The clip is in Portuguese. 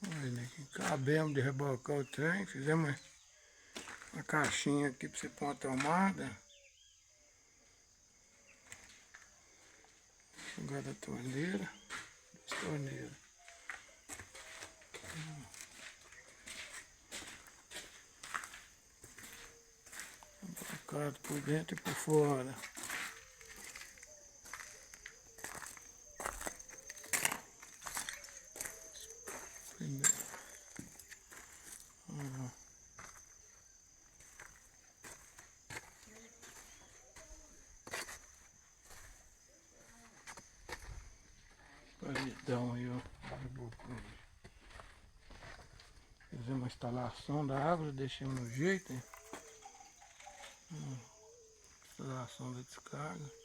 Olha aqui, acabamos de rebocar o trem, fizemos uma caixinha aqui para você pôr uma tomada. Lugar da torneira, das torneiras. Colocado por dentro e por fora. Primeiro. Paredão aí, ó. Fizemos a instalação da árvore, deixamos no jeito, hein? Instalação da descarga.